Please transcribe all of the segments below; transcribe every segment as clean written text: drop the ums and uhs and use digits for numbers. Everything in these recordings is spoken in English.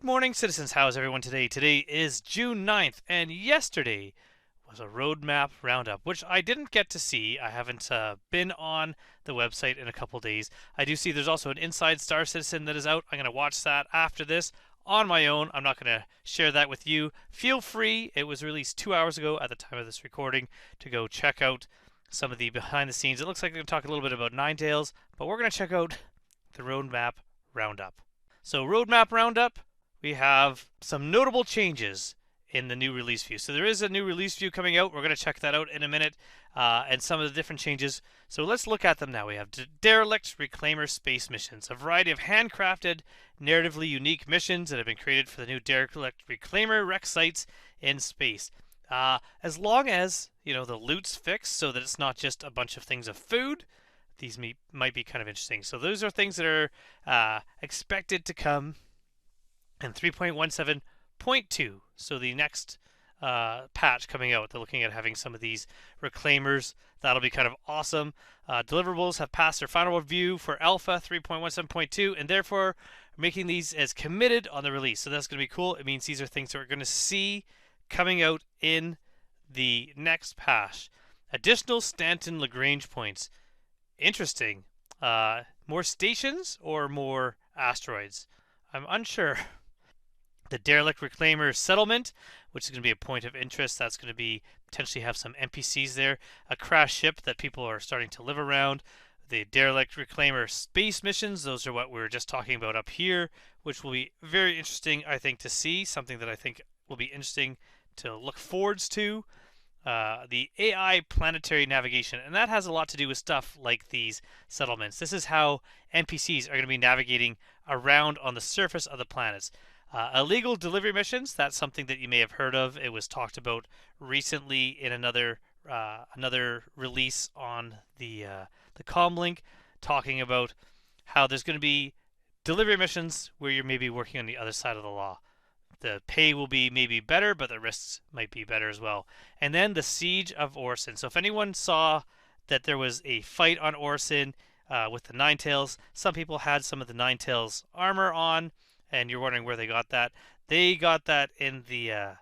Good morning, citizens. How is everyone today? Today is June 9th, and yesterday was a roadmap roundup, which I didn't get to see. I haven't been on the website in a couple days. I do see there's also an Inside Star Citizen that is out. I'm going to watch that after this on my own. I'm not going to share that with you. Feel free. It was released 2 hours ago at the time of this recording to go check out some of the behind the scenes. It looks like we're going to talk a little bit about Ninetales, but we're going to check out the roadmap roundup. So roadmap roundup, we have some notable changes in the new release view. So there is a new release view coming out. We're going to check that out in a minute, and some of the different changes. So let's look at them now. We have Derelict Reclaimer Space Missions, a variety of handcrafted, narratively unique missions that have been created for the new Derelict Reclaimer wreck sites in space. As long as, the loot's fixed so that it's not just a bunch of things of food, these might be kind of interesting. So those are things that are expected to come in 3.17.2. So the next patch coming out, they're looking at having some of these reclaimers. That'll be kind of awesome. Deliverables have passed their final review for Alpha 3.17.2, and therefore making these as committed on the release. So that's going to be cool. It means these are things that we're going to see coming out in the next patch. Additional Stanton Lagrange points. Interesting. More stations or more asteroids? I'm unsure. The Derelict Reclaimer Settlement, which is going to be a point of interest. That's going to be potentially have some NPCs there. A crashed ship that people are starting to live around. The Derelict Reclaimer Space Missions. Those are what we were just talking about up here, which will be very interesting, I think, to see. Something that I think will be interesting to look forwards to. The AI Planetary Navigation, and that has a lot to do with stuff like these settlements. This is how NPCs are going to be navigating around on the surface of the planets. Illegal delivery missions, that's something that you may have heard of. It was talked about recently in another release on the comlink, talking about how there's going to be delivery missions where you're maybe working on the other side of the law. The pay will be maybe better, but the risks might be better as well. And then the Siege of Orson. So if anyone saw that there was a fight on Orson with the Ninetales, some people had some of the Ninetales armor on, and you're wondering where they got that. They got that in the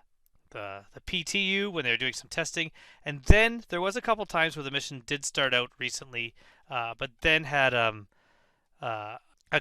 PTU when they were doing some testing. And then there was a couple times where the mission did start out recently, but then had a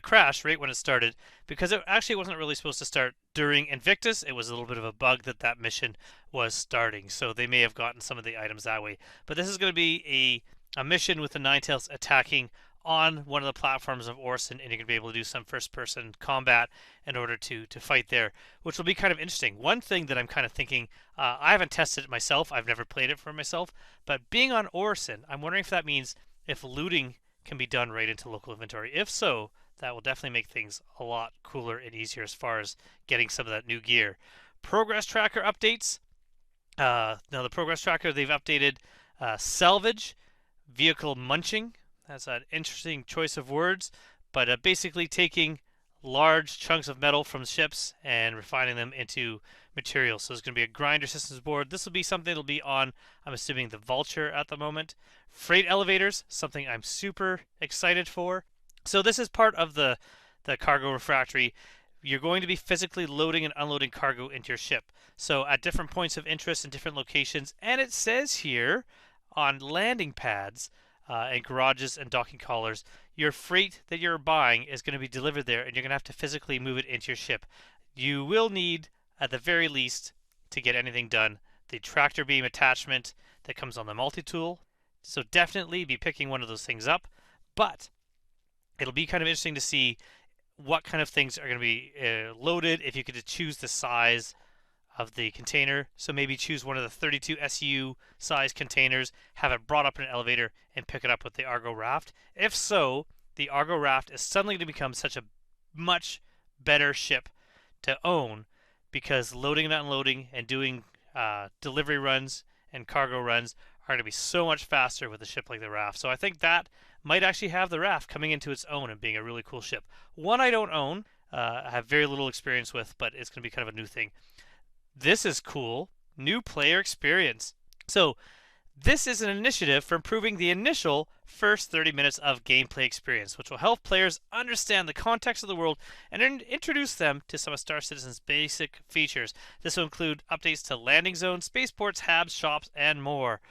crash right when it started, because it actually wasn't really supposed to start during Invictus. It was a little bit of a bug that mission was starting, so they may have gotten some of the items that way. But this is going to be a mission with the Ninetales attacking on one of the platforms of Orson, and you're going to be able to do some first-person combat in order to fight there, which will be kind of interesting. One thing that I'm kind of thinking, I haven't tested it myself, I've never played it for myself, but being on Orson, I'm wondering if that means if looting can be done right into local inventory. If so, that will definitely make things a lot cooler and easier as far as getting some of that new gear. Progress tracker updates. Now the progress tracker, they've updated salvage, vehicle munching. That's an interesting choice of words, but basically taking large chunks of metal from ships and refining them into materials. So there's going to be a grinder systems board. This will be something that'll be on, I'm assuming, the Vulture at the moment. Freight elevators, something I'm super excited for. So this is part of the cargo refractory. You're going to be physically loading and unloading cargo into your ship. So at different points of interest in different locations, and it says here on landing pads and garages and docking collars, your freight that you're buying is going to be delivered there, and you're going to have to physically move it into your ship. You will need, at the very least, to get anything done, the tractor beam attachment that comes on the multi-tool. So definitely be picking one of those things up. But it'll be kind of interesting to see what kind of things are going to be loaded if you could choose the size of the container. So maybe choose one of the 32 SU size containers, have it brought up in an elevator, and pick it up with the Argo Raft. If so, the Argo Raft is suddenly going to become such a much better ship to own, because loading and unloading and doing delivery runs and cargo runs are going to be so much faster with a ship like the Raft. So I think that might actually have the Raft coming into its own and being a really cool ship. One I don't own, I have very little experience with, but it's going to be kind of a new thing. This is cool. New player experience. So This is an initiative for improving the initial first 30 minutes of gameplay experience, which will help players understand the context of the world and introduce them to some of Star Citizen's basic features. This will include updates to landing zones, spaceports, hubs, shops, and more.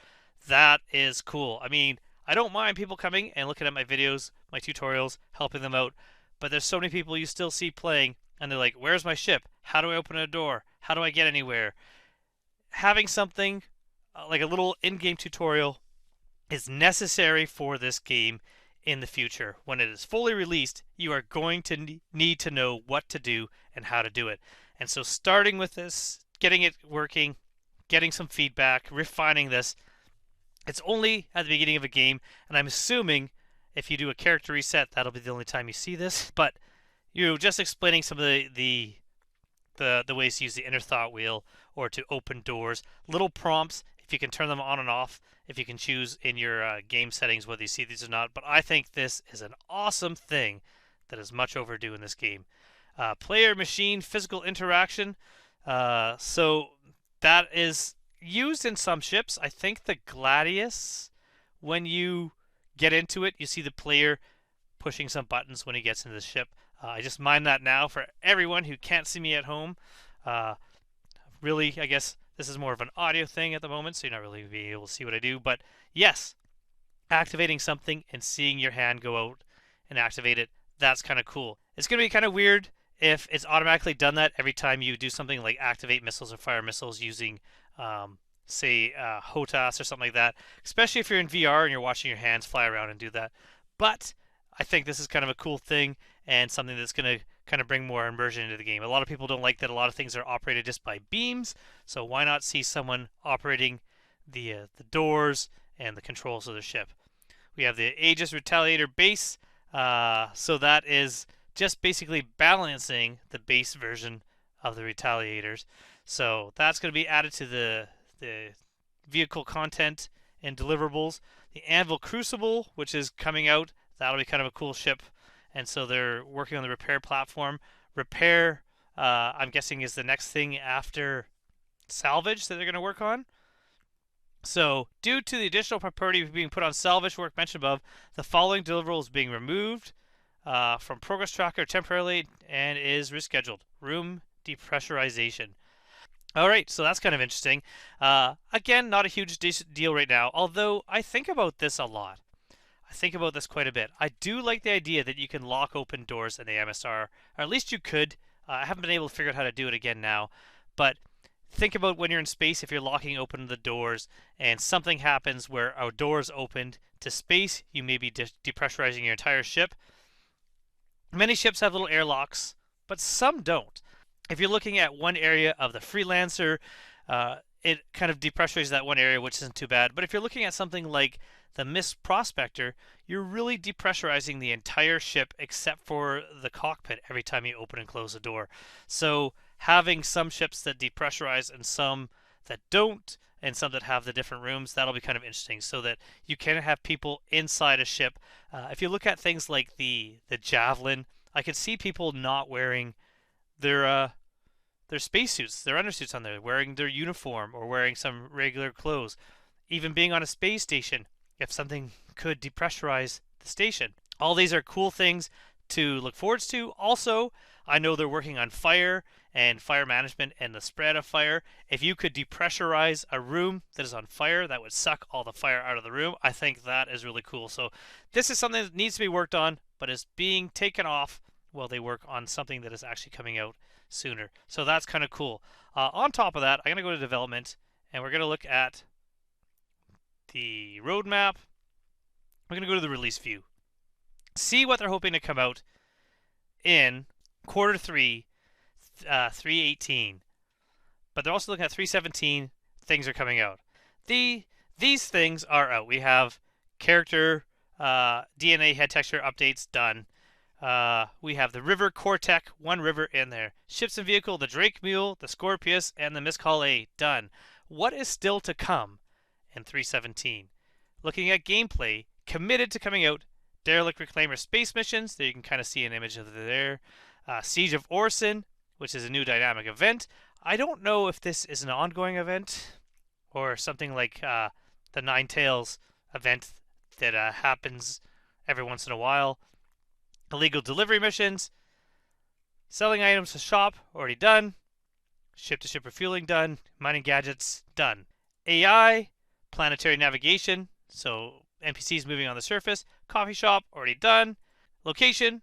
That is cool. I mean, I don't mind people coming and looking at my videos, my tutorials, helping them out, but there's so many people you still see playing, and they're like, where's my ship? How do I open a door? How do I get anywhere? Having something like a little in-game tutorial is necessary for this game in the future. When it is fully released, you are going to need to know what to do and how to do it. And so starting with this, getting it working, getting some feedback, refining this, it's only at the beginning of a game, and I'm assuming if you do a character reset, that'll be the only time you see this. But just explaining some of the ways to use the inner thought wheel or to open doors, little prompts, if you can turn them on and off, if you can choose in your game settings whether you see these or not. But I think this is an awesome thing that is much overdue in this game. Player machine physical interaction. So that is used in some ships. I think the Gladius, when you get into it, you see the player pushing some buttons when he gets into the ship. I just mind that now for everyone who can't see me at home. Really, I guess this is more of an audio thing at the moment, so you're not really being able to see what I do. But yes, activating something and seeing your hand go out and activate it, that's kind of cool. It's going to be kind of weird if it's automatically done that every time you do something like activate missiles or fire missiles using, say, HOTAS or something like that, especially if you're in VR and you're watching your hands fly around and do that. But I think this is kind of a cool thing and something that's going to kind of bring more immersion into the game. A lot of people don't like that a lot of things are operated just by beams, so why not see someone operating the doors and the controls of the ship? We have the Aegis Retaliator base, so that is just basically balancing the base version of the Retaliators. So that's going to be added to the vehicle content and deliverables. The Anvil Crucible, which is coming out, that'll be kind of a cool ship. And so they're working on the repair platform. Repair, I'm guessing, is the next thing after salvage that they're going to work on. So, due to the additional priority being put on salvage work mentioned above, the following deliverable is being removed from Progress Tracker temporarily and is rescheduled. Room depressurization. Alright, so that's kind of interesting. Again, not a huge deal right now, although I think about this a lot. I think about this quite a bit. I do like the idea that you can lock open doors in the MSR, or at least you could. I haven't been able to figure out how to do it again now, but think about when you're in space, if you're locking open the doors and something happens where a door is opened to space, you may be depressurizing your entire ship. Many ships have little airlocks, but some don't. If you're looking at one area of the Freelancer, it kind of depressurizes that one area, which isn't too bad. But if you're looking at something like the Mist Prospector, you're really depressurizing the entire ship except for the cockpit every time you open and close the door. So having some ships that depressurize and some that don't, and some that have the different rooms, that'll be kind of interesting so that you can have people inside a ship. If you look at things like the Javelin, I could see people not wearing their spacesuits, their undersuits on there, wearing their uniform or wearing some regular clothes. Even being on a space station, if something could depressurize the station. All these are cool things to look forward to. Also, I know they're working on fire and fire management and the spread of fire. If you could depressurize a room that is on fire, that would suck all the fire out of the room. I think that is really cool. So this is something that needs to be worked on, but is being taken off while they work on something that is actually coming out sooner. So that's kind of cool. On top of that, I'm going to go to development, and we're going to look at the roadmap. We're going to go to the release view. See what they're hoping to come out in quarter 3, 318. But they're also looking at 317. Things are coming out. These things are out. We have character DNA head texture updates done. We have the River Cortec, one river in there. Ships and vehicle, the Drake Mule, the Scorpius, and the Miscall A done. What is still to come in 317? Looking at gameplay, committed to coming out. Derelict Reclaimer space missions. There you can kind of see an image of it there. Siege of Orson, which is a new dynamic event. I don't know if this is an ongoing event or something like the Nine Tails event that happens every once in a while. Illegal delivery missions. Selling items to shop, already done. Ship-to-ship refueling, done. Mining gadgets, done. AI, planetary navigation, so NPCs moving on the surface. Coffee shop, already done. Location,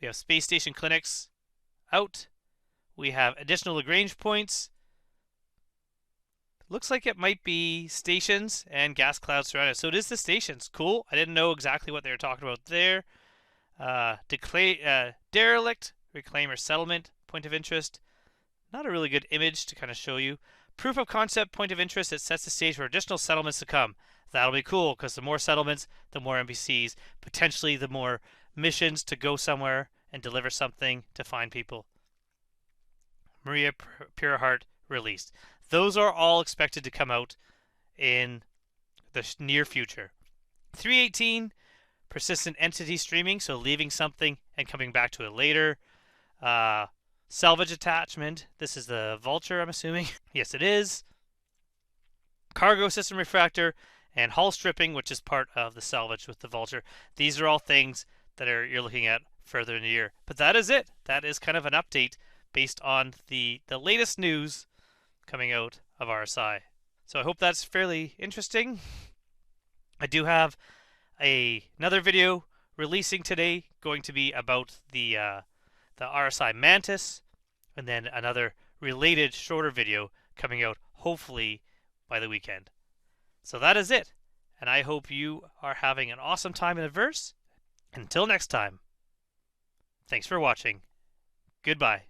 we have space station clinics, out. We have additional Lagrange points. Looks like it might be stations and gas clouds surrounding it. So it is the stations. Cool. I didn't know exactly what they were talking about there. Derelict, reclaimer settlement, point of interest. Not a really good image to kind of show you. Proof of concept, point of interest that sets the stage for additional settlements to come. That'll be cool because the more settlements, the more NPCs, potentially the more missions to go somewhere and deliver something to find people. Maria Pureheart released. Those are all expected to come out in the near future. 318, persistent entity streaming, so leaving something and coming back to it later. Salvage attachment. This is the Vulture, I'm assuming. Yes, it is. Cargo system refractor and hull stripping, which is part of the salvage with the Vulture. These are all things that you're looking at further in the year. But that is it. That is kind of an update based on the latest news coming out of RSI. So I hope that's fairly interesting. I do have another video releasing today, going to be about the RSI Mantis, and then another related shorter video coming out hopefully by the weekend. So that is it, and I hope you are having an awesome time in the verse. Until next time, thanks for watching. Goodbye.